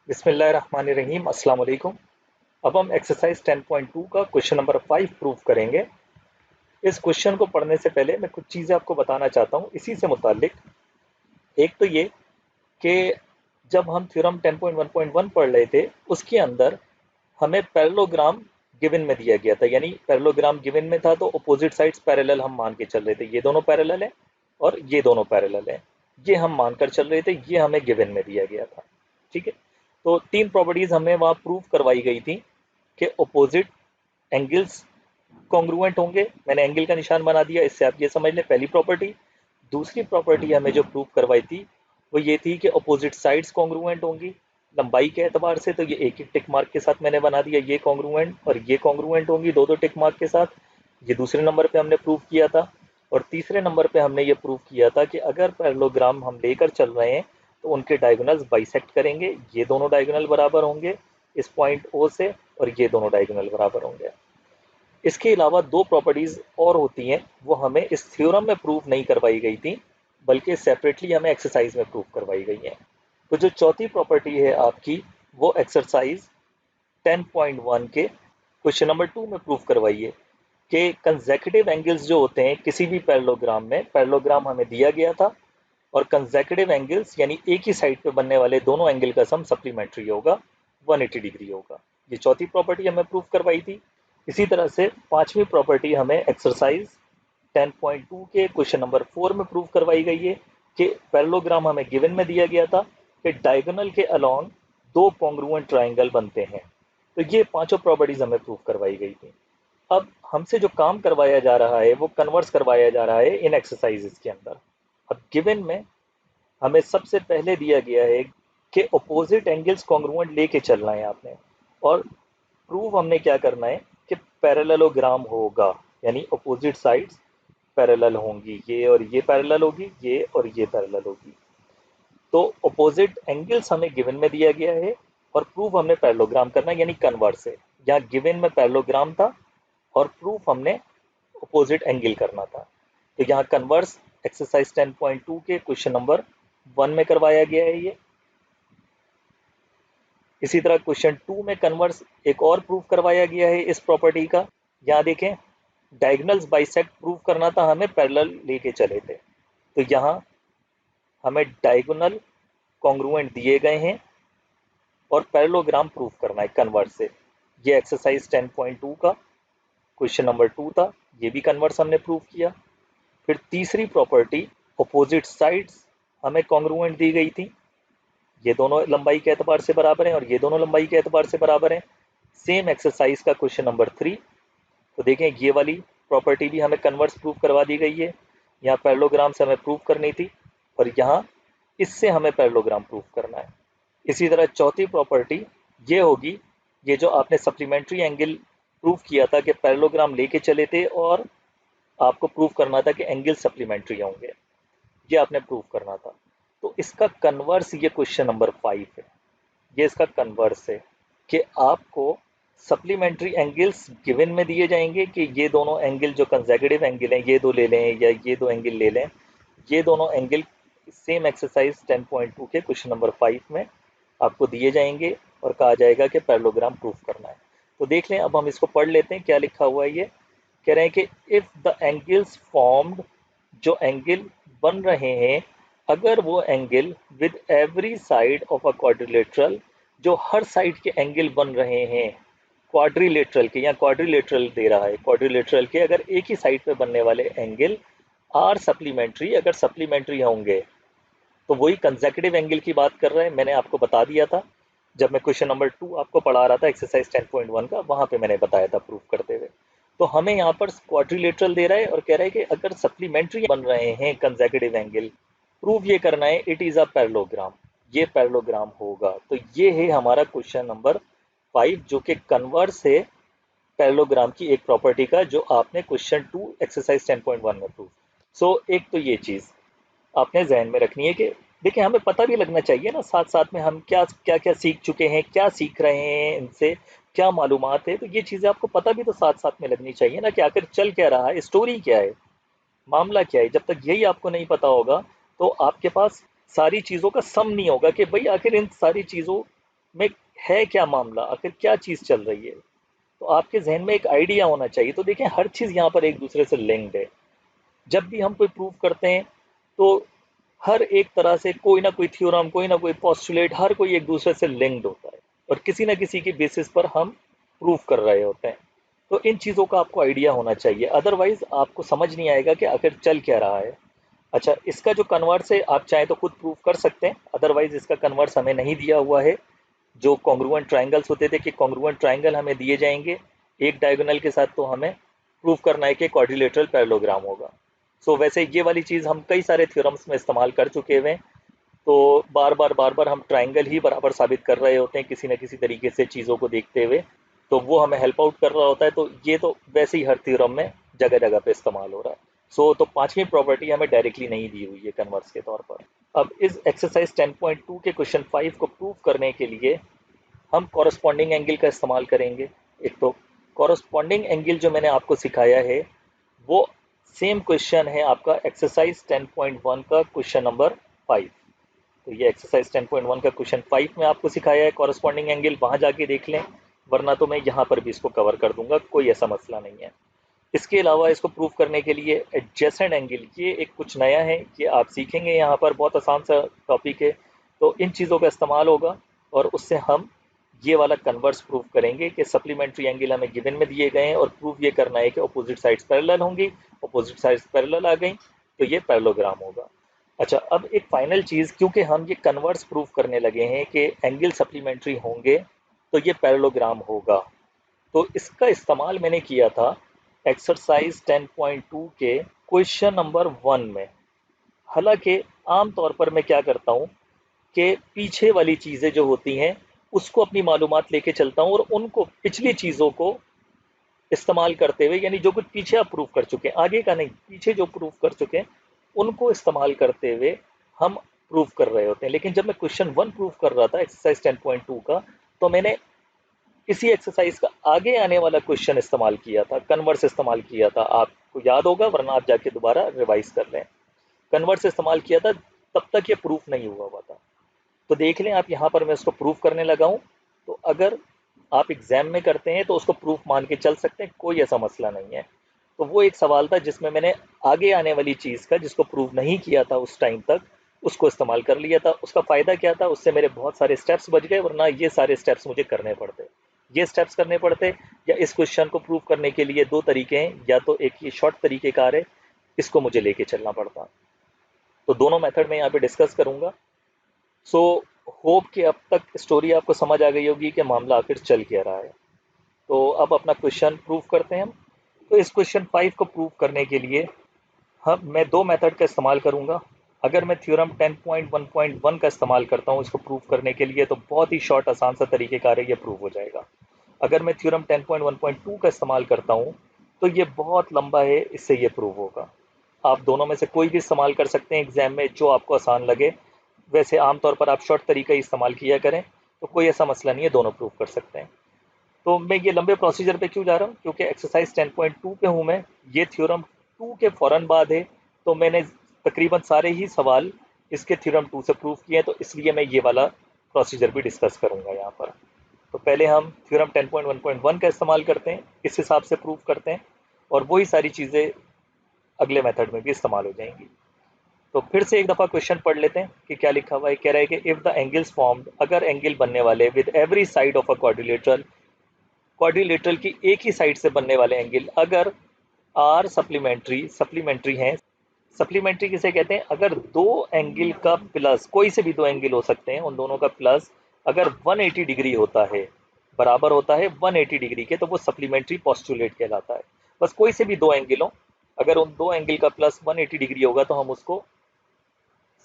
बिस्मिल्लाहिर्रहमानिर्रहीम अस्सलाम वालेकुम। अब हम एक्सरसाइज 10.2 का क्वेश्चन नंबर 5 प्रूव करेंगे। इस क्वेश्चन को पढ़ने से पहले मैं कुछ चीज़ें आपको बताना चाहता हूँ इसी से मुताल्लिक। एक तो ये कि जब हम थ्योरम 10.1.1 पढ़ रहे थे उसके अंदर हमें पैरेललोग्राम गिवन में दिया गया था, यानी पैरेललोग्राम गिवन में था तो अपोजिट साइड्स पैरेलल हम मान के चल रहे थे, ये दोनों पैरेलल है और ये दोनों पैरेलल है, ये हम मानकर चल रहे थे, ये हमें गिवन में दिया गया था। ठीक है, तो तीन प्रॉपर्टीज हमें वहां प्रूव करवाई गई थी कि अपोजिट एंगल्स कॉन्ग्रुएंट होंगे। मैंने एंगल का निशान बना दिया, इससे आप ये समझ लें पहली प्रॉपर्टी। दूसरी प्रॉपर्टी हमें जो प्रूव करवाई थी वो ये थी कि अपोजिट साइड्स कॉन्ग्रुएंट होंगी लंबाई के एतबार से, तो ये एक एक टिक मार्क के साथ मैंने बना दिया, ये कॉन्ग्रुएंट और ये कॉन्ग्रुएंट होंगी दो दो टिक मार्क के साथ। ये दूसरे नंबर पे हमने प्रूव किया था। और तीसरे नंबर पे हमने ये प्रूव किया था कि अगर पैरेललोग्राम हम लेकर चल रहे हैं तो उनके डायगोनल्स बाइसेक्ट करेंगे, ये दोनों डायगोनल बराबर होंगे इस पॉइंट ओ से, और ये दोनों डायगोनल बराबर होंगे। इसके अलावा दो प्रॉपर्टीज और होती हैं, वो हमें इस थ्योरम में प्रूव नहीं करवाई गई थी बल्कि सेपरेटली हमें एक्सरसाइज में प्रूव करवाई गई हैं। तो जो चौथी प्रॉपर्टी है आपकी वो एक्सरसाइज 10.1 के क्वेश्चन नंबर 2 में प्रूव करवाइए कि कंसेक्यूटिव एंगल्स जो होते हैं किसी भी पैरेललोग्राम में, पैरेललोग्राम हमें दिया गया था और कंसेक्यूटिव एंगल्स यानी एक ही साइड पे बनने वाले दोनों एंगल का सम सप्लीमेंट्री होगा, 180 डिग्री होगा। ये चौथी प्रॉपर्टी हमें प्रूव करवाई थी। इसी तरह से पांचवी प्रॉपर्टी हमें एक्सरसाइज 10.2 के क्वेश्चन नंबर 4 में प्रूव करवाई गई है कि पैरेललोग्राम हमें गिवन में दिया गया था कि डायगोनल के अलोंग दो कॉन्ग्रुएंट ट्राइंगल बनते हैं। तो ये पांचों प्रॉपर्टीज हमें प्रूव करवाई गई थी। अब हमसे जो काम करवाया जा रहा है वो कन्वर्स करवाया जा रहा है इन एक्सरसाइजेस के अंदर। अब गिवन में हमें सबसे पहले दिया गया है कि अपोजिट एंगल्स कॉन्ग्रुएंट लेके चलना है आपने, और प्रूव हमने क्या करना है कि पैरेललोग्राम होगा, यानी अपोजिट साइड्स पैरेलल होंगी, ये और ये पैरेलल होगी, ये और ये पैरेलल होगी। तो अपोजिट एंगल्स हमें गिवन में दिया गया है और प्रूफ हमने पैरेललोग्राम करना है, यानी कन्वर्स है। यहाँ गिवन में पैरेललोग्राम था और प्रूफ हमने अपोजिट एंगल करना था। तो यहाँ कन्वर्स एक्सरसाइज 10.2 के क्वेश्चन नंबर 1 में करवाया गया है ये। इसी तरह क्वेश्चन 2 में कन्वर्स एक और प्रूफ करवाया गया है इस प्रॉपर्टी का। यहाँ देखें, डायगोनल्स बाइसेक्ट प्रूफ करना था, हमें पैरेलल लेके चले थे, तो यहाँ हमें डायगोनल कॉन्ग्रुएंट दिए गए हैं और पैरेललोग्राम प्रूफ करना है कन्वर्स से। ये एक्सरसाइज 10.2 का क्वेश्चन नंबर 2 था, ये भी कन्वर्स हमने प्रूफ किया। फिर तीसरी प्रॉपर्टी, अपोजिट साइड्स हमें कॉन्ग्रुएंट दी गई थी, ये दोनों लंबाई के एतबार से बराबर हैं और ये दोनों लंबाई के एतबार से बराबर हैं। सेम एक्सरसाइज का क्वेश्चन नंबर 3, तो देखें ये वाली प्रॉपर्टी भी हमें कन्वर्स प्रूफ करवा दी गई है। यहाँ पैरेललोग्राम से हमें प्रूफ करनी थी और यहाँ इससे हमें पैरेललोग्राम प्रूफ करना है। इसी तरह चौथी प्रॉपर्टी ये होगी, ये जो आपने सप्लीमेंट्री एंगल प्रूफ किया था कि पैरेललोग्राम लेके चले थे और आपको प्रूफ करना था कि एंगल सप्लीमेंट्री होंगे, ये आपने प्रूफ करना था। तो इसका कन्वर्स ये क्वेश्चन नंबर 5 है, ये इसका कन्वर्स है कि आपको सप्लीमेंट्री एंगल्स गिवन में दिए जाएंगे कि ये दोनों एंगल जो कंसेक्यूटिव एंगल हैं ये दो ले लें या ये दो एंगल ले लें, ये दोनों एंगल सेम एक्सरसाइज 10.2 के क्वेश्चन नंबर 5 में आपको दिए जाएंगे और कहा जाएगा कि पैरेललोग्राम प्रूफ करना है। तो देख लें, अब हम इसको पढ़ लेते हैं क्या लिखा हुआ है। ये कह रहे हैं कि इफ द एंगल्स फॉर्म्ड, जो एंगल बन रहे हैं, अगर वो angle with every side of a quadrilateral, जो हर साइड के एंगल बन रहे हैं क्वाड्रिलेटरल के, यहाँ क्वाड्रिलेटरल दे रहा है, क्वाड्रिलेटरल के अगर एक ही साइड पे बनने वाले एंगल आर सप्लीमेंट्री, अगर सप्लीमेंट्री होंगे, तो वही कंसेक्यूटिव एंगल की बात कर रहे हैं। मैंने आपको बता दिया था जब मैं क्वेश्चन नंबर 2 आपको पढ़ा रहा था एक्सरसाइज 10.1 का, वहां पे मैंने बताया था प्रूफ करते हुए। तो हमें यहाँ पर क्वाड्रिलेटरल दे रहा है और कह रहा है कि अगर सप्लीमेंट्री बन रहे हैं कंसेक्यूटिव एंगल, प्रूफ ये करना है इट इज अ पैरेललोग्राम, ये पैरेललोग्राम होगा। तो ये है हमारा क्वेश्चन नंबर 5 जो कि कन्वर्स है पैरेललोग्राम की एक प्रॉपर्टी का, जो आपने क्वेश्चन 2 एक्सरसाइज 10.1 में प्रूफ। सो एक तो ये चीज आपने जहन में रखनी है कि देखिए हमें पता भी लगना चाहिए ना साथ साथ में हम क्या क्या क्या सीख चुके हैं, क्या सीख रहे हैं इनसे, क्या मालूमात है, तो ये चीज़ें आपको पता भी तो साथ साथ में लगनी चाहिए ना कि आखिर चल क्या रहा है, स्टोरी क्या है, मामला क्या है। जब तक यही आपको नहीं पता होगा तो आपके पास सारी चीज़ों का सम नहीं होगा कि भाई आखिर इन सारी चीज़ों में है क्या मामला, आखिर क्या चीज़ चल रही है। तो आपके जहन में एक आइडिया होना चाहिए। तो देखें, हर चीज़ यहाँ पर एक दूसरे से लिंक्ड है। जब भी हम कोई प्रूव करते हैं तो हर एक तरह से कोई ना कोई थ्योरम, कोई ना कोई पोस्टुलेट, हर कोई एक दूसरे से लिंक्ड होता है और किसी ना किसी की बेसिस पर हम प्रूव कर रहे होते हैं। तो इन चीज़ों का आपको आइडिया होना चाहिए, अदरवाइज आपको समझ नहीं आएगा कि आखिर चल क्या रहा है। अच्छा, इसका जो कन्वर्स है आप चाहे तो खुद प्रूव कर सकते हैं, अदरवाइज इसका कन्वर्स हमें नहीं दिया हुआ है। जो कॉन्ग्रुएंट ट्राइंगल्स होते थे कि कॉन्ग्रुएंट ट्राइंगल हमें दिए जाएंगे एक डायगोनल के साथ, तो हमें प्रूव करना है कि क्वाड्रिलेटरल पैरेललोग्राम होगा। सो वैसे ये वाली चीज़ हम कई सारे थ्योरम्स में इस्तेमाल कर चुके हुए हैं। तो बार बार हम ट्राइंगल ही बराबर साबित कर रहे होते हैं किसी न किसी तरीके से चीज़ों को देखते हुए, तो वो हमें हेल्प आउट कर रहा होता है। तो ये तो वैसे ही हर थ्योरम में जगह जगह पे इस्तेमाल हो रहा है। सो तो पांचवी प्रॉपर्टी हमें डायरेक्टली नहीं दी हुई है कन्वर्स के तौर पर। अब इस एक्सरसाइज 10.2 के क्वेश्चन 5 को प्रूव करने के लिए हम कॉरस्पॉन्डिंग एंगल का इस्तेमाल करेंगे। एक तो कॉरस्पॉन्डिंग एंगल जो मैंने आपको सिखाया है वो सेम क्वेश्चन है आपका एक्सरसाइज 10.1 का क्वेश्चन नंबर 5। तो ये एक्सरसाइज 10.1 का क्वेश्चन 5 में आपको सिखाया है कॉरस्पॉन्डिंग एंगल, वहां जाके देख लें, वरना तो मैं यहाँ पर भी इसको कवर कर दूंगा, कोई ऐसा मसला नहीं है। इसके अलावा इसको प्रूव करने के लिए एडजेसेंट एंगल, ये एक कुछ नया है, ये आप सीखेंगे यहाँ पर, बहुत आसान सा टॉपिक है। तो इन चीज़ों का इस्तेमाल होगा और उससे हम ये वाला कन्वर्स प्रूव करेंगे कि सप्लीमेंट्री एंगल हमें गिवन में दिए गए हैं और प्रूव ये करना है कि अपोजिट साइड्स पैरेलल होंगी, अपोजिट साइड्स पैरेलल आ गई तो ये पैरेललोग्राम होगा। अच्छा, अब एक फाइनल चीज़, क्योंकि हम ये कन्वर्स प्रूव करने लगे हैं कि एंगल सप्लीमेंट्री होंगे तो ये पैरेललोग्राम होगा, तो इसका इस्तेमाल मैंने किया था एक्सरसाइज 10.2 के क्वेश्चन नंबर 1 में। हालांकि आमतौर पर मैं क्या करता हूँ कि पीछे वाली चीज़ें जो होती हैं उसको अपनी मालूमात लेके चलता हूँ और उनको पिछली चीज़ों को इस्तेमाल करते हुए, यानी जो कुछ पीछे आप प्रूव कर चुके हैं, आगे का नहीं, पीछे जो प्रूव कर चुके हैं उनको इस्तेमाल करते हुए हम प्रूव कर रहे होते हैं। लेकिन जब मैं क्वेश्चन 1 प्रूव कर रहा था एक्सरसाइज 10.2 का, तो मैंने इसी एक्सरसाइज का आगे आने वाला क्वेश्चन इस्तेमाल किया था, कन्वर्स इस्तेमाल किया था। आपको याद होगा, वरना आप जाके दोबारा रिवाइज कर लें। कन्वर्स इस्तेमाल किया था, तब तक ये प्रूफ नहीं हुआ था। तो देख लें आप, यहाँ पर मैं उसको प्रूफ करने लगा हूँ। तो अगर आप एग्जाम में करते हैं तो उसको प्रूफ मान के चल सकते हैं, कोई ऐसा मसला नहीं है। तो वो एक सवाल था जिसमें मैंने आगे आने वाली चीज़ का, जिसको प्रूव नहीं किया था उस टाइम तक, उसको इस्तेमाल कर लिया था। उसका फ़ायदा क्या था, उससे मेरे बहुत सारे स्टेप्स बच गए, वरना ये सारे स्टेप्स मुझे करने पड़ते। ये स्टेप्स करने पड़ते, या इस क्वेश्चन को प्रूव करने के लिए दो तरीके हैं, या तो एक ये शॉर्ट तरीक़ेकार है, इसको मुझे लेके चलना पड़ता। तो दोनों मेथड में यहाँ पे डिस्कस करूँगा। सो होप कि अब तक स्टोरी आपको समझ आ गई होगी कि मामला आखिर चल क्या रहा है। तो अब अपना क्वेश्चन प्रूव करते हैं हम। तो इस क्वेश्चन 5 को प्रूव करने के लिए हम मैं दो मेथड का इस्तेमाल करूंगा। अगर मैं थ्योरम 10.1.1 का इस्तेमाल करता हूं इसको प्रूव करने के लिए, तो बहुत ही शॉर्ट आसान सा तरीक़ेकार है, ये प्रूव हो जाएगा। अगर मैं थ्योरम 10.1.2 का इस्तेमाल करता हूं तो ये बहुत लंबा है, इससे ये प्रूव होगा। आप दोनों में से कोई भी इस्तेमाल कर सकते हैं एग्जाम में, जो आपको आसान लगे। वैसे आमतौर पर आप शॉर्ट तरीका ही इस्तेमाल किया करें, तो कोई ऐसा मसला नहीं है, दोनों प्रूव कर सकते हैं। तो मैं ये लंबे प्रोसीजर पे क्यों जा रहा हूँ, क्योंकि एक्सरसाइज 10.2 पे हूँ मैं, ये थ्योरम 2 के फ़ौरन बाद है। तो मैंने तकरीबन सारे ही सवाल इसके थ्योरम 2 से प्रूव किए हैं, तो इसलिए मैं ये वाला प्रोसीजर भी डिस्कस करूँगा यहाँ पर। तो पहले हम थ्योरम 10.1.1 का इस्तेमाल करते हैं, इस हिसाब से प्रूव करते हैं, और वही सारी चीज़ें अगले मेथड में भी इस्तेमाल हो जाएंगी। तो फिर से एक दफ़ा क्वेश्चन पढ़ लेते हैं कि क्या लिखा हुआ है। कह रहा है कि इफ़ द एंगल्स फॉर्म्ड, अगर एंगल बनने वाले with every side of a quadrilateral, quadrilateral की एक ही साइड से बनने वाले एंगल अगर आर सप्लीमेंट्री, सप्लीमेंट्री हैं। सप्लीमेंट्री किसे कहते हैं, अगर दो एंगल का प्लस, कोई से भी दो एंगल हो सकते हैं, उन दोनों का प्लस अगर 180 डिग्री होता है, बराबर होता है 180 डिग्री के, तो वो सप्लीमेंट्री पोस्टुलेट कहलाता है। बस कोई से भी दो एंगल हो, अगर उन दो एंगल का प्लस 180 डिग्री होगा तो हम उसको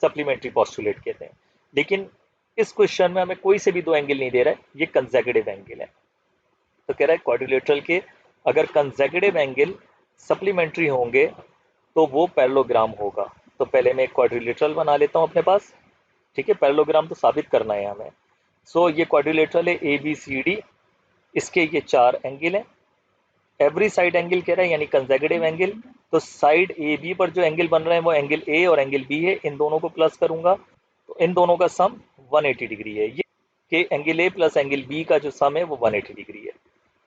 सप्लीमेंट्री पोस्टुलेट कहते हैं। लेकिन इस क्वेश्चन में हमें कोई से भी दो एंगल नहीं दे रहा है, ये कंसेक्यूटिव एंगल है। तो कह रहा है क्वाड्रिलेटरल के अगर कंसेक्यूटिव एंगल सप्लीमेंट्री होंगे तो वो पैरेललोग्राम होगा। तो पहले मैं एक क्वाड्रिलेटरल बना लेता हूँ अपने पास, ठीक है, पैरेललोग्राम तो साबित करना है हमें। सो ये क्वाड्रिलेटरल है ए बी सी डी, इसके ये चार एंगल हैं। एवरी साइड एंगल कह रहा है, यानी कंसेक्यूटिव एंगल। तो साइड ए बी पर जो एंगल बन रहे हैं वो एंगल ए और एंगल बी है, इन दोनों को प्लस करूंगा तो इन दोनों का सम 180 डिग्री है। कि angle A plus angle B का जो सम है वो 180 डिग्री है।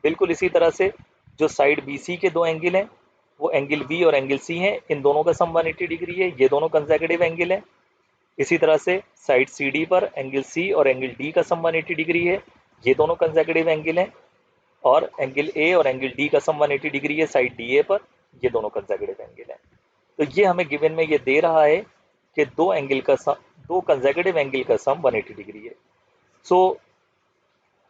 बिल्कुल इसी तरह से जो साइड बी सी के दो एंगल हैं वो एंगल बी और एंगल सी हैं, इन दोनों का सम 180 डिग्री है, ये दोनों कंसेक्यूटिव एंगल हैं। इसी तरह से साइड सी डी पर एंगल सी और एंगल डी का सम 180 डिग्री है, ये दोनों कंसेक्यूटिव एंगल हैं। और एंगल ए और एंगल डी का सम 180 डिग्री है साइड डी ए पर, ये दोनों कंसेक्यूटिव एंगल हैं। तो ये हमें गिवन में ये दे रहा है कि दो कंसेक्यूटिव एंगल का सम 180 डिग्री है। सो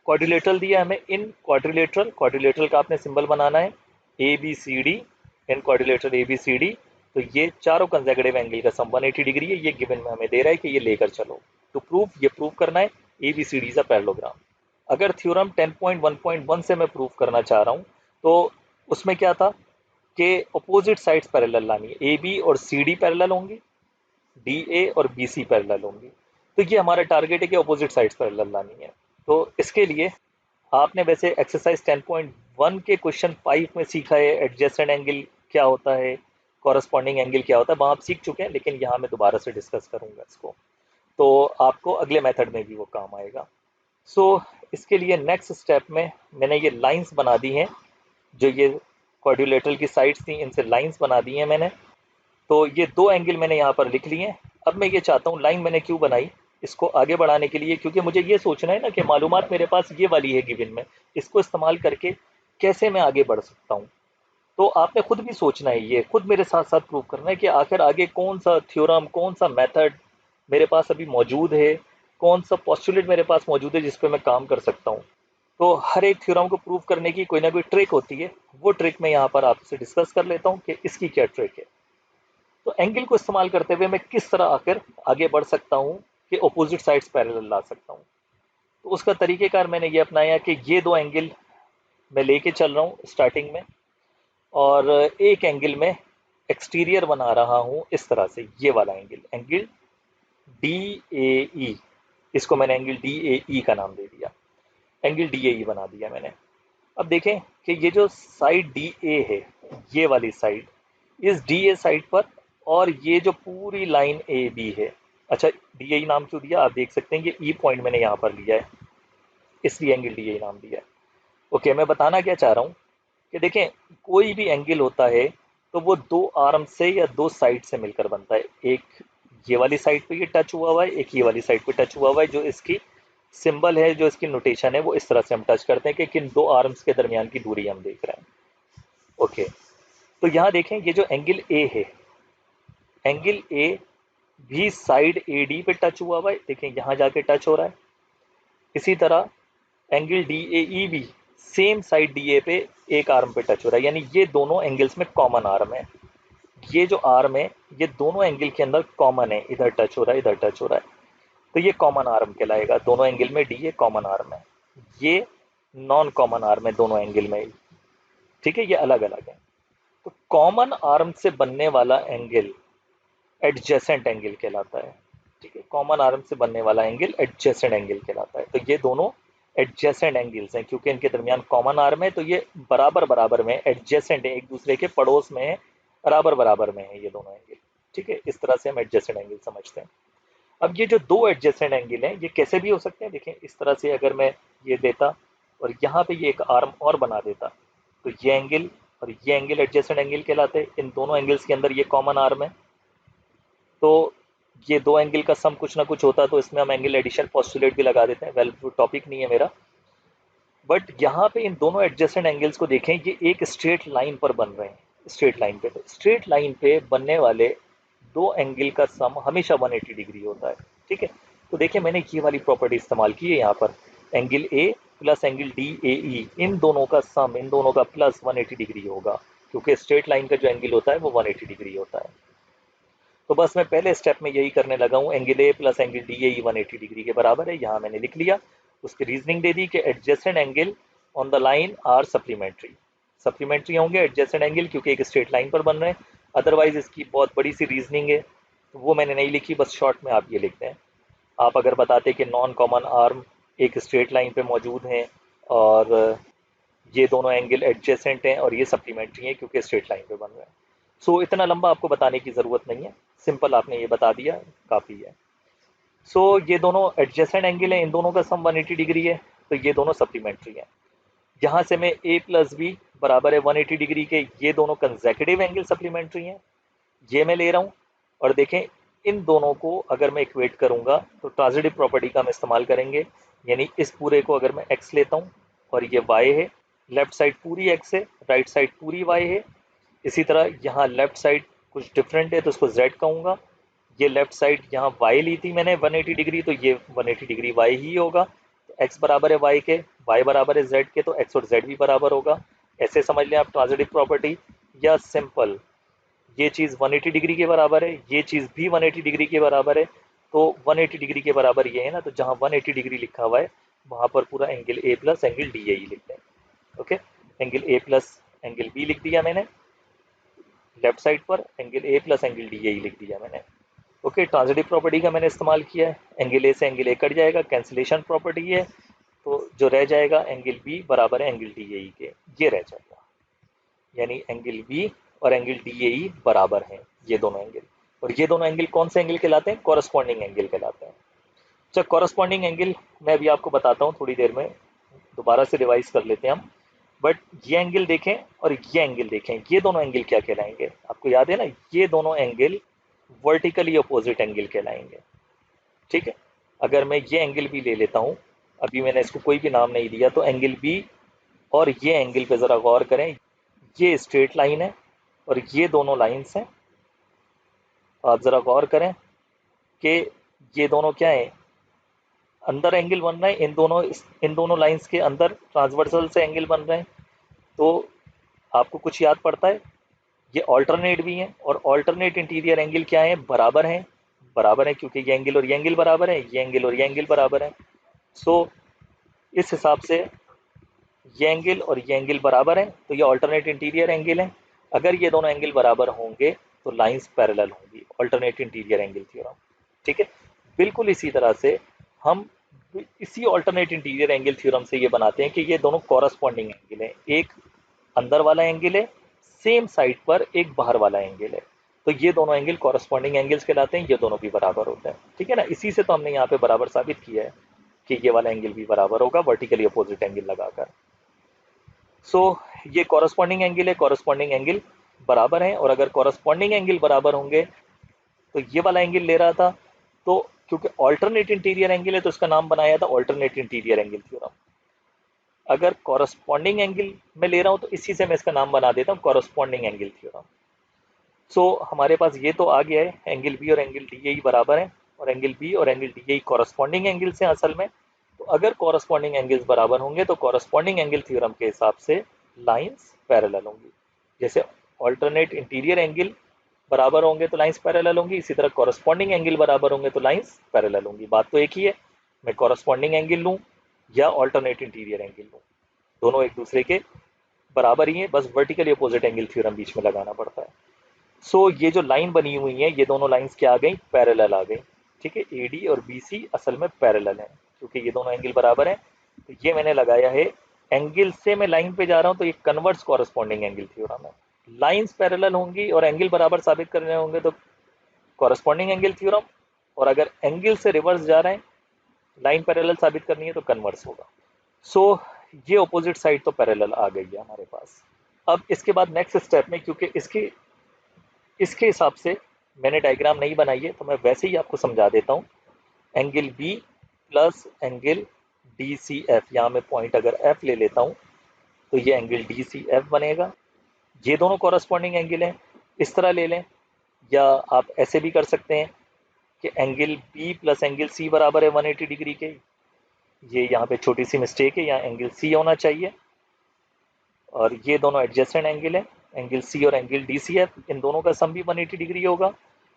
क्वाड्रिलेटरल दिया हमें, इन क्वाड्रिलेटरल का आपने सिंबल बनाना है A B C D, in quadrilateral A B C D. तो ये चारों कंसेक्यूटिव एंगल का सम 180 डिग्री है, ये गिवन में हमें दे रहा है कि ये लेकर चलो। तो ये प्रूव करना है A B C D is a parallelogram. अगर थ्योरम 10.1.1 से मैं प्रूव करना चाह रहा हूँ तो उसमें क्या था कि अपोजिट साइड्स पैरेलल लानी है, ए बी और सी डी पैरेलल होंगी, डी ए और बी सी पैरेलल होंगी। तो ये हमारा टारगेट है कि अपोजिट साइड्स पैरेलल लानी है। तो इसके लिए आपने वैसे एक्सरसाइज 10.1 के क्वेश्चन 5 में सीखा है एडजेसेंट एंगल क्या होता है, कॉरस्पॉन्डिंग एंगल क्या होता है, वहाँ आप सीख चुके हैं, लेकिन यहाँ मैं दोबारा से डिस्कस करूँगा इसको, तो आपको अगले मेथड में भी वो काम आएगा। इसके लिए नेक्स्ट स्टेप में मैंने ये लाइंस बना दी हैं, जो ये क्वाड्रिलेटरल की साइड्स थी इनसे लाइंस बना दी हैं मैंने। तो ये दो एंगल मैंने यहाँ पर लिख लिए हैं। अब मैं ये चाहता हूँ, लाइन मैंने क्यों बनाई, इसको आगे बढ़ाने के लिए, क्योंकि मुझे ये सोचना है ना कि मालूमात मेरे पास ये वाली है गिवन में, इसको इस्तेमाल करके कैसे मैं आगे बढ़ सकता हूँ। तो आपने खुद भी सोचना है, ये खुद मेरे साथ साथ प्रूव करना है कि आखिर आगे कौन सा थ्योरम, कौन सा मेथड मेरे पास अभी मौजूद है, कौन सा पॉस्टुलेट मेरे पास मौजूद है जिस पे मैं काम कर सकता हूँ। तो हर एक थ्योरम को प्रूव करने की कोई ना कोई ट्रिक होती है, वो ट्रिक मैं यहाँ पर आपसे डिस्कस कर लेता हूँ कि इसकी क्या ट्रिक है। तो एंगल को इस्तेमाल करते हुए मैं किस तरह आकर आगे बढ़ सकता हूँ कि अपोजिट साइड्स पैरेलल ला सकता हूँ। तो उसका तरीकेकार मैंने ये अपनाया कि ये दो एंगल मैं लेके चल रहा हूँ स्टार्टिंग में, और एक एंगल में एक्सटीरियर बना रहा हूँ इस तरह से, ये वाला एंगल, एंगल डी ए ई, इसको मैंने एंगल डी ए ई का नाम दे दिया, एंगल डी ए ई बना दिया मैंने। अब देखें कि ये जो साइड डी ए है, ये वाली साइड, इस डी ए साइड पर, और ये जो पूरी लाइन ए बी है, अच्छा डी ए नाम क्यों दिया आप देख सकते हैं, ये ई पॉइंट मैंने यहाँ पर लिया है, इसलिए एंगल डी ए नाम दिया है। ओके, मैं बताना क्या चाह रहा हूँ कि देखें कोई भी एंगल होता है तो वो दो आर्म से या दो साइड से मिलकर बनता है। एक ये वाली साइड पे ये टच हुआ हुआ है, एक ये वाली साइड पे टच हुआ हुआ है, जो इसकी सिंबल है, जो इसकी नोटेशन है, वो इस तरह से हम टच करते हैं कि किन दो आर्म्स के दरमियान की दूरी हम देख रहे हैं। ओके, तो यहाँ देखें ये जो एंगल ए है, एंगल ए भी साइड ए डी पे टच हुआ हुआ है, देखें यहाँ जाके टच हो रहा है। इसी तरह एंगल डी ए ई भी सेम साइड डी ए पे एक आर्म पे टच हो रहा है, यानी ये दोनों एंगल्स में कॉमन आर्म है। ये जो आर्म है ये दोनों एंगल के अंदर कॉमन है, इधर टच हो रहा है, इधर टच हो रहा है, तो ये कॉमन आर्म कहलाएगा। दोनों एंगल में डी ए कॉमन आर्म है, ये नॉन कॉमन आर्म है दोनों एंगल में, ठीक है, ये अलग अलग है। तो कॉमन आर्म से बनने वाला एंगल एडजेसेंट एंगल कहलाता है, ठीक है, कॉमन आर्म से बनने वाला एंगल एडजेसेंट एंगल कहलाता है। तो ये दोनों एडजेसेंट एंगल्स हैं, क्योंकि इनके दरमियान कॉमन आर्म है, तो ये बराबर बराबर में एडजेसेंट है, एक दूसरे के पड़ोस में है, बराबर बराबर में है ये दोनों एंगल, ठीक है, इस तरह से हम एडजेसेंट एंगल समझते हैं। अब ये जो दो एडजेसेंट एंगल हैं ये कैसे भी हो सकते हैं, देखें इस तरह से अगर मैं ये देता और यहाँ पे ये एक आर्म और बना देता, तो ये एंगल और ये एंगल एडजेसेंट एंगल कहलाते हैं। इन दोनों एंगल्स के अंदर ये कॉमन आर्म है, तो ये दो एंगल का सम कुछ ना कुछ होता है, तो इसमें हम एंगल एडिशन पोस्टुलेट भी लगा देते हैं। वेल, वो टॉपिक नहीं है मेरा, बट यहाँ पे इन दोनों एडजेसेंट एंगल्स को देखें, ये एक स्ट्रेट लाइन पर बन रहे हैं, स्ट्रेट लाइन पे। तो स्ट्रेट लाइन पे बनने वाले दो एंगल का सम हमेशा 180 डिग्री होता है, ठीक है। तो देखिए मैंने ये वाली प्रॉपर्टी इस्तेमाल की है यहाँ पर, angle A plus angle D A E, इन दोनों का सम, इन दोनों का प्लस 180 डिग्री होगा, क्योंकि स्ट्रेट लाइन का जो एंगल होता है वो 180 डिग्री होता है। तो बस मैं पहले स्टेप में यही करने लगा हूँ, angle A plus angle D A 180 degree के बराबर है, यहाँ मैंने लिख लिया। उसकी रीजनिंग दे दी कि adjacent angle on the line are supplementary, supplementary होंगे एडजेसेंट एंगल क्योंकि एक स्ट्रेट लाइन पर बन रहे हैं। अदरवाइज इसकी बहुत बड़ी सी रीजनिंग है, तो वो मैंने नहीं लिखी, बस शॉर्ट में आप ये लिखते हैं। आप अगर बताते कि नॉन कॉमन आर्म एक स्ट्रेट लाइन पे मौजूद हैं और ये दोनों एंगल एडजेसेंट हैं और ये सप्लीमेंट्री हैं क्योंकि स्ट्रेट लाइन पे बन रहे हैं। सो इतना लंबा आपको बताने की ज़रूरत नहीं है, सिंपल आपने ये बता दिया काफ़ी है। सो ये दोनों एडजेसेंट एंगल है, इन दोनों का सम 180 डिग्री है, तो ये दोनों सप्लीमेंट्री हैं। यहाँ से मैं ए प्लस बी बराबर है 180 डिग्री के, ये दोनों कंसेक्यूटिव एंगल सप्लीमेंट्री हैं, ये मैं ले रहा हूँ। और देखें इन दोनों को अगर मैं इक्वेट करूँगा तो ट्रांजिटिव प्रॉपर्टी का हम इस्तेमाल करेंगे, यानी इस पूरे को अगर मैं x लेता हूँ और ये y है, लेफ्ट साइड पूरी x है, राइट साइड पूरी y है। इसी तरह यहाँ लेफ्ट साइड कुछ डिफरेंट है तो उसको z कहूँगा। ये लेफ्ट साइड यहाँ y ली थी मैंने 180 डिग्री, तो ये 180 डिग्री y ही होगा। तो x बराबर है y के, y बराबर है z के, तो x और z भी बराबर होगा। ऐसे समझ लें आप ट्रांजिटिव प्रॉपर्टी। या सिंपल ये चीज़ 180 डिग्री के बराबर है, ये चीज़ भी 180 डिग्री के बराबर है, तो 180 डिग्री के बराबर ये है ना, तो जहाँ 180 डिग्री लिखा हुआ है वहाँ पर पूरा angle A plus angle D A ही लिखते हैं। Okay, angle A plus angle B लिख दिया मैंने, लेफ्ट साइड पर angle A plus angle D A ही लिख दिया मैंने। ओके, ट्रांजिटिव प्रॉपर्टी का मैंने इस्तेमाल किया है, एंगल ए से एंगल ए कट जाएगा, कैंसिलेशन प्रॉपर्टी है, तो जो रह जाएगा एंगल बी बराबर है एंगल डी ए के, ये रह जाएगा। यानी एंगल बी और एंगल डी ए ई बराबर हैं, ये दोनों एंगल। और ये दोनों एंगल कौन से एंगल कहलाते हैं? कॉरस्पॉन्डिंग एंगल कहलाते हैं। अच्छा, कॉरस्पॉन्डिंग एंगल मैं अभी आपको बताता हूँ थोड़ी देर में, दोबारा से रिवाइज कर लेते हैं हम। बट ये एंगल देखें और ये एंगल देखें, ये दोनों एंगल क्या कहलाएंगे? आपको याद है ना, ये दोनों एंगल वर्टिकली अपोजिट एंगल कहलाएंगे। ठीक है, अगर मैं ये एंगल भी ले लेता हूँ, अभी मैंने इसको कोई भी नाम नहीं दिया, तो एंगल बी और ये एंगल पे ज़रा गौर करें, ये स्ट्रेट लाइन है और ये दोनों लाइंस हैं। आप ज़रा गौर करें कि ये दोनों क्या है, अंदर एंगल बन रहे हैं, इन दोनों लाइंस के अंदर ट्रांसवर्सल से एंगल बन रहे हैं। तो आपको कुछ याद पड़ता है? ये ऑल्टरनेट भी हैं, और ऑल्टरनेट इंटीरियर एंगल क्या है? बराबर हैं। बराबर है क्योंकि ये एंगल और ये एंगल बराबर है, ये एंगल और ये एंगल बराबर है। सो इस हिसाब से ये एंगल और ये एंगल बराबर है, तो ये ऑल्टरनेट इंटीरियर एंगल है। अगर ये दोनों एंगल बराबर होंगे तो लाइंस पैरेलल होंगी, ऑल्टरनेट इंटीरियर एंगल थ्योरम। ठीक है, बिल्कुल इसी तरह से हम इसी ऑल्टरनेट इंटीरियर एंगल थ्योरम से ये बनाते हैं कि ये दोनों कॉरस्पॉन्डिंग एंगल है, एक अंदर वाला एंगल है, सेम साइड पर एक बाहर वाला एंगल है, तो ये दोनों एंगल कॉरस्पॉन्डिंग एंगल्स कहलाते हैं, ये दोनों भी बराबर होते हैं। ठीक है ना, इसी से तो हमने यहाँ पे बराबर साबित किया है कि ये वाला एंगल भी बराबर होगा वर्टिकली अपोजिट एंगल लगाकर। सो ये कॉरस्पॉन्डिंग एंगल है, कॉरस्पॉन्डिंग एंगल बराबर है, और अगर कॉरस्पॉन्डिंग एंगल बराबर होंगे तो ये वाला एंगल ले रहा था, तो क्योंकि ऑल्टरनेट इंटीरियर एंगल है तो इसका नाम बनाया था ऑल्टरनेट इंटीरियर एंगल थ्योरम। अगर कॉरस्पॉन्डिंग एंगल में ले रहा हूं तो इसी से मैं इसका नाम बना देता हूं कॉरस्पॉन्डिंग एंगल थ्योरम। सो हमारे पास ये तो आ गया है, एंगल बी और एंगल डी ए बराबर है, और एंगल बी और एंगल डी ए कॉरस्पॉन्डिंग एंगल्स हैं असल में। तो अगर कॉरस्पॉन्डिंग एंगल्स बराबर होंगे तो कॉरस्पॉन्डिंग एंगल थ्योरम के हिसाब से लाइंस पैरेलल होंगी। जैसे ऑल्टरनेट इंटीरियर एंगल बराबर होंगे तो लाइंस पैरेलल होंगी, इसी तरह कॉरस्पॉन्डिंग एंगल बराबर होंगे तो लाइंस पैरेलल होंगी। बात तो एक ही है, मैं कॉरस्पॉन्डिंग एंगल लूँ या ऑल्टरनेट इंटीरियर एंगल लूँ, दोनों एक दूसरे के बराबर ही हैं, बस वर्टिकली अपोजिट एंगल थ्योरम बीच में लगाना पड़ता है। सो ये जो लाइन बनी हुई है, ये दोनों लाइंस क्या आ गई? पैरेलल आ गई। ठीक है, ए डी और बी सी असल में पैरेलल है क्योंकि ये दोनों एंगल बराबर हैं। तो ये मैंने लगाया है, एंगल से मैं लाइन पे जा रहा हूँ तो ये कन्वर्स कॉरस्पॉन्डिंग एंगल थ्योरम है। लाइंस पैरेलल होंगी और एंगल बराबर साबित करने होंगे तो कॉरस्पॉन्डिंग एंगल थ्योरम, और अगर एंगल से रिवर्स जा रहे हैं, लाइन पैरेलल साबित करनी है तो कन्वर्स होगा। सो ये अपोजिट साइड तो पैरेलल आ गई है हमारे पास। अब इसके बाद नेक्स्ट स्टेप में, क्योंकि इसके इसके हिसाब से मैंने डायग्राम नहीं बनाई है तो मैं वैसे ही आपको समझा देता हूँ। Angle B plus angle D C F, यहाँ मैं पॉइंट अगर एफ ले लेता हूँ तो ये एंगल डी सी एफ बनेगा। ये दोनों कॉरस्पॉन्डिंग एंगल हैं, इस तरह ले लें, या आप ऐसे भी कर सकते हैं कि angle B plus angle C बराबर है 180 डिग्री के। ये यहाँ पे छोटी सी मिस्टेक है, यहाँ एंगल सी होना चाहिए, और ये दोनों एडजेसेंट एंगल है, एंगल सी और एंगल डी सी एफ, इन दोनों का सम भी 180 डिग्री होगा,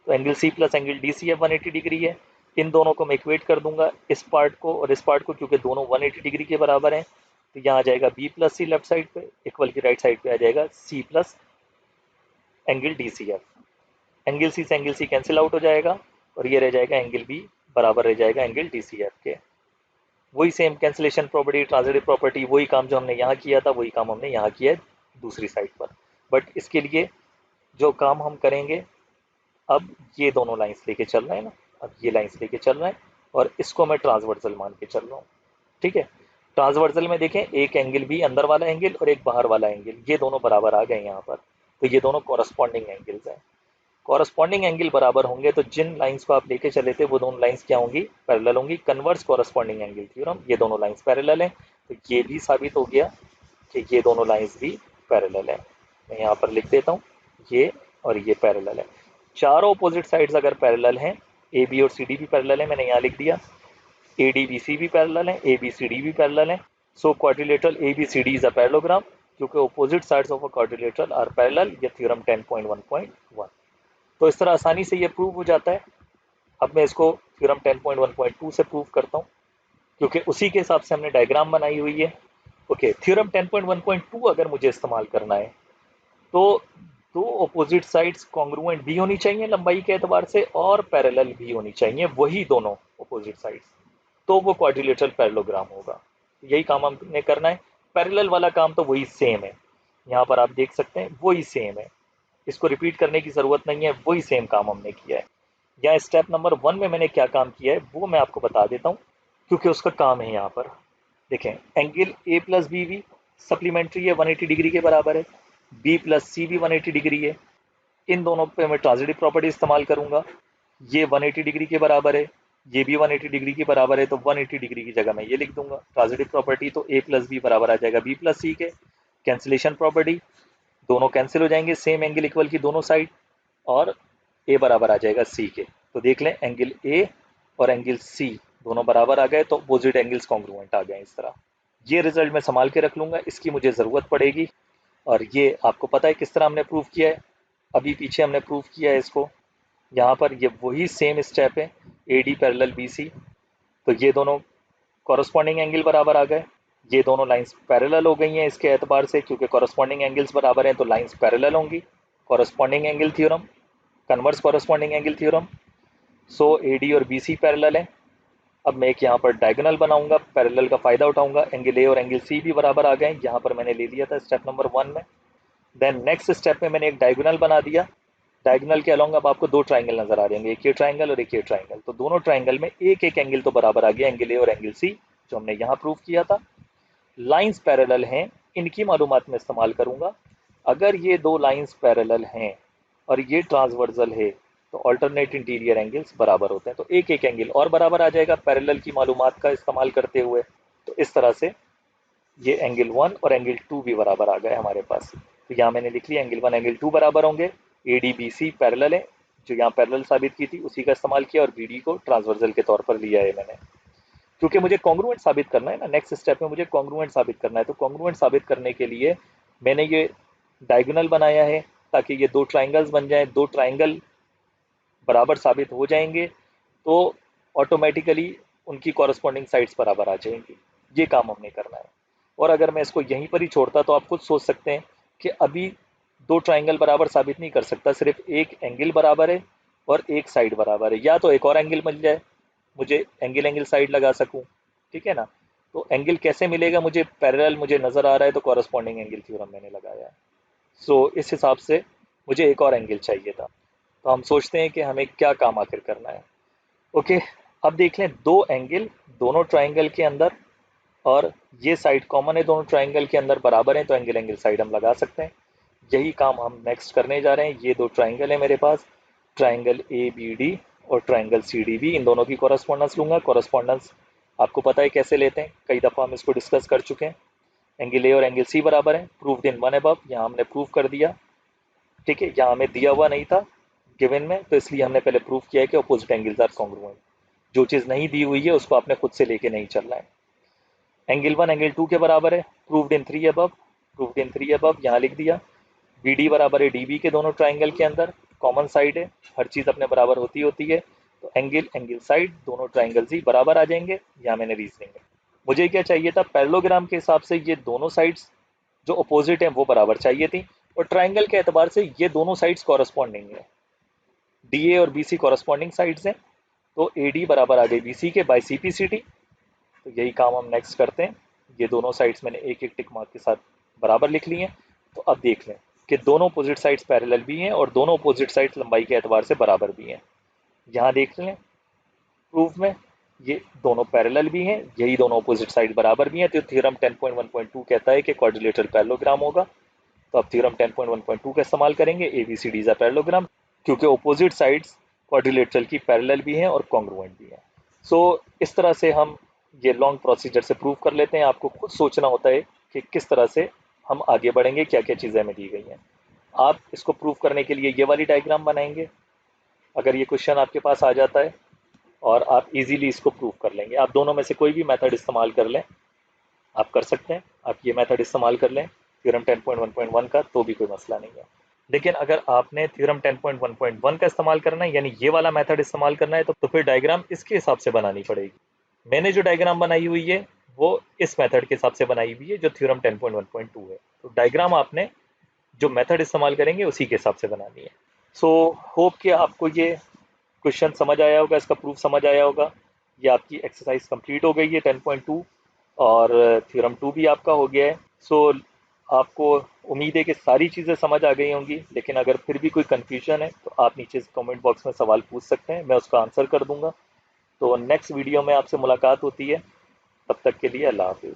तो angle C plus angle D C F 180 degree है। इन दोनों को मैं इक्वेट कर दूंगा, इस पार्ट को और इस पार्ट को, क्योंकि दोनों 180 डिग्री के बराबर हैं, तो यहाँ आ जाएगा B plus C left side पे, इक्वल की राइट साइड पे आ जाएगा C plus angle D C F. Angle C से एंगल सी कैंसिल आउट हो जाएगा, और ये रह जाएगा एंगल बी बराबर रह जाएगा एंगल डी सी एफ के। वही same cancellation property, transitive property, वही काम जो हमने यहाँ किया था वही काम हमने यहाँ किया है दूसरी साइड पर। बट इसके लिए जो काम हम करेंगे, अब ये दोनों लाइंस लेके चल रहे हैं ना, अब ये लाइंस लेके चल रहे हैं, और इसको मैं ट्रांसवर्सल मान के चल रहा हूँ। ठीक है, ट्रांसवर्सल में देखें एक एंगल भी अंदर वाला एंगल और एक बाहर वाला एंगल, ये दोनों बराबर आ गए यहाँ पर, तो ये दोनों कॉरस्पॉन्डिंग एंगल्स हैं। कॉरस्पॉन्डिंग एंगल बराबर होंगे तो जिन लाइंस को आप लेके चले थे वो दोनों लाइंस क्या होंगी, पैरेलल होंगी। कन्वर्स कॉरस्पॉन्डिंग एंगल थ्योरम, ये दोनों लाइंस पैरेलल हैं, तो ये भी साबित हो गया कि ये दोनों लाइंस भी पैरेलल है। मैं यहाँ पर लिख देता हूँ, ये और ये पैरेलल है। चारों अपोजिट साइड्स अगर पैरेलल हैं, ए बी और सी डी भी पैरेलल है, मैंने यहाँ लिख दिया, ए डी बी सी भी पैरेलल है, ए बी सी डी भी पैरेलल है। So quadrilateral A B C D is a parallelogram, क्योंकि opposite sides of a quadrilateral are parallel, ये थ्योरम 10.1.1। तो इस तरह आसानी से ये प्रूव हो जाता है। अब मैं इसको थ्योरम 10.1.2 से प्रूव करता हूँ, क्योंकि उसी के हिसाब से हमने डायग्राम बनाई हुई है। ओके, थ्योरम 10.1.2 अगर मुझे इस्तेमाल करना है तो दो अपोजिट साइड्स कॉन्ग्रुएंट भी होनी चाहिए लंबाई के एतबार से, और पैरेलल भी होनी चाहिए वही दोनों अपोजिट साइड्स, तो वो क्वाड्रिलेटरल पैरेललोग्राम होगा। यही काम हमने करना है। पैरेलल वाला काम तो वही सेम है, यहाँ पर आप देख सकते हैं वही सेम है, इसको रिपीट करने की ज़रूरत नहीं है, वही सेम काम हमने किया है। यहाँ स्टेप नंबर 1 में मैंने क्या काम किया है वो मैं आपको बता देता हूँ, क्योंकि उसका काम है। यहाँ पर देखें, एंगल ए प्लस बी भी सप्लीमेंट्री है, 180 डिग्री के बराबर है, बी प्लस सी भी 180 डिग्री है। इन दोनों पे मैं ट्रांजिटिव प्रॉपर्टी इस्तेमाल करूंगा। ये 180 डिग्री के बराबर है, ये भी 180 डिग्री के बराबर है, तो 180 डिग्री की जगह मैं ये लिख दूंगा ट्रांजिटिव प्रॉपर्टी, तो ए प्लस बी बराबर आ जाएगा बी प्लस सी के। कैंसिलेशन प्रॉपर्टी, दोनों कैंसिल हो जाएंगे, सेम एंगल इक्वल की दोनों साइड, और ए बराबर आ जाएगा सी के। तो देख लें, एंगल ए और एंगल सी दोनों बराबर आ गए, तो अपोजिट एंगल्स कॉन्ग्रुएंट आ गए। इस तरह ये रिजल्ट मैं संभाल के रख लूंगा, इसकी मुझे ज़रूरत पड़ेगी। और ये आपको पता है किस तरह हमने प्रूव किया है, अभी पीछे हमने प्रूव किया है इसको। यहाँ पर ये वही सेम स्टेप है, A D parallel B C, तो ये दोनों कॉरस्पॉन्डिंग एंगल बराबर आ गए, ये दोनों लाइंस पैरेलल हो गई हैं इसके एतबार से, क्योंकि कॉरस्पॉन्डिंग एंगल्स बराबर हैं तो लाइंस पैरेलल होंगी। Corresponding angle theorem, converse corresponding angle theorem, so A D और बी सी पैरेलल है। अब मैं एक यहाँ पर डायगोनल बनाऊंगा, पैरेलल का फायदा उठाऊंगा, एंगल ए और एंगल सी भी बराबर आ गए, यहाँ पर मैंने ले लिया था स्टेप नंबर 1 में। देन नेक्स्ट स्टेप में मैंने एक डायगोनल बना दिया, डायगोनल के अलॉन्ग अब आपको दो ट्राइंगल नजर आ जाएंगे, एक ये ट्राइंगल और एक ये ट्राइंगल, तो दोनों ट्राइंगल में एक एक एंगल तो बराबर आ गया, एंगल ए और एंगल सी, जो हमने यहाँ प्रूव किया था। लाइंस पैरेलल हैं, इनकी मालूमात में इस्तेमाल करूंगा। अगर ये दो लाइंस पैरेलल हैं और ये ट्रांसवर्सल है, तो अल्टरनेट इंटीरियर एंगल्स बराबर होते हैं, तो एक एक एंगल और बराबर आ जाएगा पैरेलल की मालूमात का इस्तेमाल करते हुए। तो इस तरह से ये एंगल 1 और एंगल 2 भी बराबर आ गए हमारे पास। तो यहाँ मैंने लिख लिया एंगल 1 एंगल 2 बराबर होंगे, A D B C parallel है, जो यहाँ पैरेलल साबित की थी उसी का इस्तेमाल किया, और बी डी को ट्रांसवर्सल के तौर पर लिया है मैंने, क्योंकि मुझे कॉन्ग्रुएंट साबित करना है ना। नेक्स्ट स्टेप में मुझे कॉन्ग्रुएंट साबित करना है, तो कॉन्ग्रुएंट साबित करने के लिए मैंने ये डायगोनल बनाया है, ताकि ये दो ट्राइंगल्स बन जाएं, दो ट्राइंगल बराबर साबित हो जाएंगे तो ऑटोमेटिकली उनकी कॉरस्पॉन्डिंग साइड्स बराबर आ जाएंगी। ये काम हमने करना है। और अगर मैं इसको यहीं पर ही छोड़ता तो आप खुद सोच सकते हैं कि अभी दो ट्राइंगल बराबर साबित नहीं कर सकता, सिर्फ एक एंगल बराबर है और एक साइड बराबर है, या तो एक और एंगल मिल जाए, मुझे एंगल एंगल साइड लगा सकूं, ठीक है ना। तो एंगल कैसे मिलेगा, मुझे पैरेलल मुझे नज़र आ रहा है तो कॉरस्पॉन्डिंग एंगल थ्योरम मैंने लगाया है। सो इस हिसाब से मुझे एक और एंगल चाहिए था, तो हम सोचते हैं कि हमें क्या काम आखिर करना है। ओके, अब देख लें दो एंगल दोनों ट्राइंगल के अंदर, और ये साइड कॉमन है दोनों ट्राइंगल के अंदर, बराबर है, तो एंगल एंगल साइड हम लगा सकते हैं। यही काम हम नेक्स्ट करने जा रहे हैं। ये दो ट्राइंगल है मेरे पास, ट्राइंगल ए बी डी और ट्राइंगल सी डी बी, इन दोनों की कॉरस्पॉन्डेंस लूंगा। कॉरस्पॉन्डेंस आपको पता है कैसे लेते हैं, कई दफ़ा हम इसको डिस्कस कर चुके हैं। एंगल ए और एंगल सी बराबर है, प्रूव्ड इन वन अबव, यहाँ हमने प्रूव कर दिया, ठीक है। यहाँ हमें दिया हुआ नहीं था गिवन में, तो इसलिए हमने पहले प्रूव किया है कि अपोजिट एंगल्स आर कॉन्ग्रुएंट। जो चीज़ नहीं दी हुई है उसको आपने खुद से लेके नहीं चलना है। एंगल 1 एंगल 2 के बराबर है, प्रूव्ड इन 3 अबव, प्रूव्ड इन 3 अबव यहाँ लिख दिया। बी डी बराबर है डी बी के, दोनों ट्राइंगल के अंदर कॉमन साइड है, हर चीज़ अपने बराबर होती है, तो एंगल एंगल साइड दोनों ट्राइंगल्स ही बराबर आ जाएंगे। यहाँ मैंने रीजनिंग है, मुझे क्या चाहिए था, पैरेललोग्राम के हिसाब से ये दोनों साइड्स जो अपोजिट हैं वो बराबर चाहिए थी, और ट्राइंगल के एतबार से ये दोनों साइड्स कॉरस्पॉन्डिंग है, डी ए और बी सी कॉरस्पॉन्डिंग साइड्स हैं, तो ए डी बराबर आ गई बी सी के by C P C T. तो यही काम हम नेक्स्ट करते हैं। ये दोनों साइड्स मैंने एक एक टिक मार्क के साथ बराबर लिख ली हैं। तो अब देख लें कि दोनों अपोजिट साइड्स पैरेलल भी हैं और दोनों अपोजिट साइड्स लंबाई के एतबार से बराबर भी हैं। यहाँ देख लें प्रूफ में, ये दोनों पैरेलल भी हैं, यही दोनों अपोजिट साइड बराबर भी हैं, तो थ्योरम 10.1.2 कहता है कि क्वाड्रिलेटरल पैरेललोग्राम होगा। तो आप थ्योरम 10.1.2 का इस्तेमाल करेंगे, ABCD इज अ पैरेललोग्राम, क्योंकि अपोजिट साइड्स क्वाड्रिलेटरल की पैरेलल भी हैं और कॉन्ग्रुएंट भी हैं। सो इस तरह से हम ये लॉन्ग प्रोसीजर से प्रूव कर लेते हैं। आपको खुद सोचना होता है कि किस तरह से हम आगे बढ़ेंगे, क्या क्या चीज़ें हमें दी गई हैं। आप इसको प्रूव करने के लिए ये वाली डायग्राम बनाएंगे अगर ये क्वेश्चन आपके पास आ जाता है, और आप इजीली इसको प्रूव कर लेंगे। आप दोनों में से कोई भी मेथड इस्तेमाल कर लें, आप कर सकते हैं। आप ये मेथड इस्तेमाल कर लें थ्योरम 10.1.1 का, तो भी कोई मसला नहीं है। लेकिन अगर आपने थ्योरम 10.1.1 का इस्तेमाल करना है, यानी ये वाला मेथड इस्तेमाल करना है, तो फिर डायग्राम इसके हिसाब से बनानी पड़ेगी। मैंने जो डायग्राम बनाई हुई है वो इस मेथड के हिसाब से बनाई हुई है जो थ्योरम 10.1.2 है। तो डायग्राम आपने जो मेथड इस्तेमाल करेंगे उसी के हिसाब से बनानी है। सो होप कि आपको ये क्वेश्चन समझ आया होगा, इसका प्रूफ समझ आया होगा। ये आपकी एक्सरसाइज कंप्लीट हो गई है 10.2, और थ्योरम 2 भी आपका हो गया है। सो आपको उम्मीद है कि सारी चीज़ें समझ आ गई होंगी, लेकिन अगर फिर भी कोई कन्फ्यूजन है तो आप नीचे कमेंट बॉक्स में सवाल पूछ सकते हैं, मैं उसका आंसर कर दूंगा। तो नेक्स्ट वीडियो में आपसे मुलाकात होती है, तब तक के लिए अल्लाह हाफिज़।